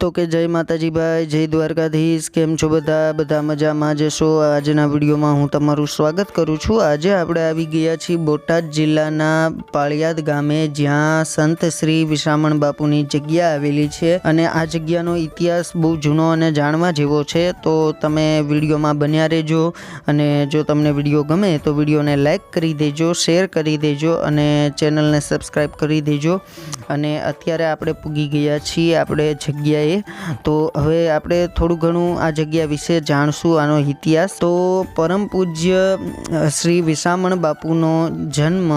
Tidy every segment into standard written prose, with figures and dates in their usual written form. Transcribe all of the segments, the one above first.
तो के जय माताजी भाई, जय द्वारकाधीश। केम छो બધા મજામાં જશો। આજના વિડીયોમાં હું તમારું સ્વાગત કરું છું। આજે આપણે આવી ગયા છીએ બોટાદ જિલ્લાના પાળિયાદ ગામે, જ્યાં સંત શ્રી વિસામણ બાપુની જગ્યા આવેલી છે અને આ જગ્યાનો ઇતિહાસ બહુ જૂનો અને જાણવા જેવો છે। તો તમે વિડીયોમાં બન્યા રહેજો અને જો તમને વિડીયો ગમે તો વિડીયોને લાઈક કરી દેજો, શેર કરી દેજો અને ચેનલને સબસ્ક્રાઈબ કરી દેજો। અને અત્યારે આપણે પૂગી ગયા છીએ આપણે જગ્યાએ। તો હવે આપણે થોડું ઘણું આ જગ્યા વિશે જાણશું, આનો ઇતિહાસ। તો પરમ પૂજ્ય શ્રી વિસામણ બાપુનો જન્મ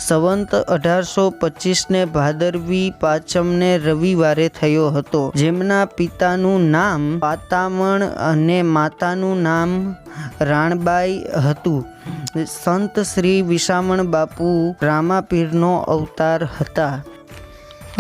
સંવંત 1825 ભાદરવી પાંચમને રવિવારે થયો હતો, જેમના પિતાનું નામ પાતામણ અને માતાનું નામ રાણબાઈ હતું। સંત શ્રી વિસામણ બાપુ રામાપીરનો અવતાર હતા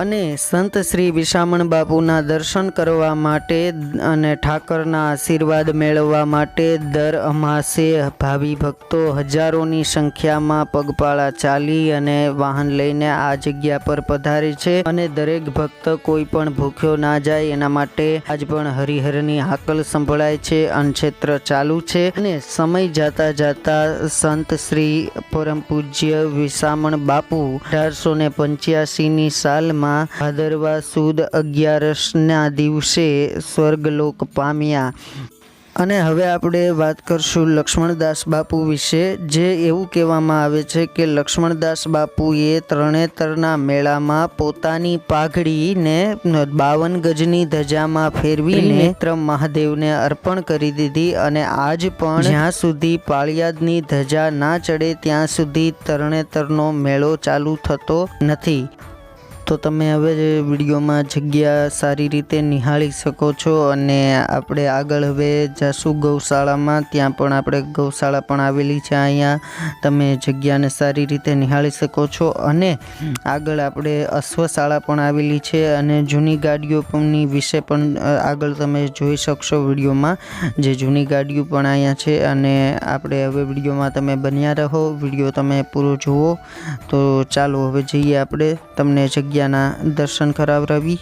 અને સંત શ્રી વિસામણ બાપુના દર્શન કરવા માટે અને ઠાકરના આશીર્વાદ મેળવવા માટે દર અમાસે ભાવિ ભક્તો હજારોની સંખ્યામાં પગપાળા ચાલી અને વાહન લઈને આ જગ્યા પર પધારે છે અને દરેક ભક્ત કોઈ પણ ભૂખ્યો ના જાય એના માટે આજ પણ હરિહરની હાકલ સંભળાય છે, અન્નક્ષેત્ર ચાલુ છે। અને સમય જાતા જાતા સંત શ્રી પરમ પૂજ્ય વિસામણ બાપુ 1885ની સાલમાં ભાદરવા સુદ 11ના દિવસે સ્વર્ગલોક પામ્યા। અને હવે આપણે વાત કરશું લક્ષ્મણદાસ બાપુ વિશે। જે એવું કહેવામાં આવે છે કે લક્ષ્મણદાસ બાપુએ તરણેતરના મેળામાં પોતાની પાઘડીને 52 ગજની ધજામાં ફેરવીને નેત્ર મહાદેવને અર્પણ કરી દીધી અને આજ પણ જ્યાં સુધી પાળિયાદની ધજા ના ચડે ત્યાં સુધી તરણેતરનો મેળો ચાલુ થતો નથી। તો તમે હવે વિડીયોમાં જગ્યા સારી રીતે નિહાળી શકો છો અને આપણે આગળ હવે જશું ગૌશાળામાં। ત્યાં પણ આપણે ગૌશાળા પણ આવેલી છે, અહીંયા તમે જગ્યાને સારી રીતે નિહાળી શકો છો। અને આગળ આપણે અશ્વશાળા પણ આવેલી છે અને જૂની ગાડીઓની વિશે પણ આગળ તમે જોઈ શકશો વિડીયોમાં, જે જૂની ગાડીઓ પણ અહીંયા છે। અને આપણે હવે વિડીયોમાં તમે બન્યા રહો, વિડીયો તમે પૂરો જુઓ। તો ચાલો હવે જઈએ આપણે તમને જગ્યાના દર્શન કરાવરાવી।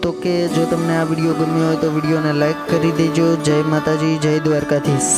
તો કે જો તમને આ વિડીયો ગમ્યો હોય તો વિડીયોને લાઈક કરી દેજો. જય માતાજી, જય દ્વારકાધીશ.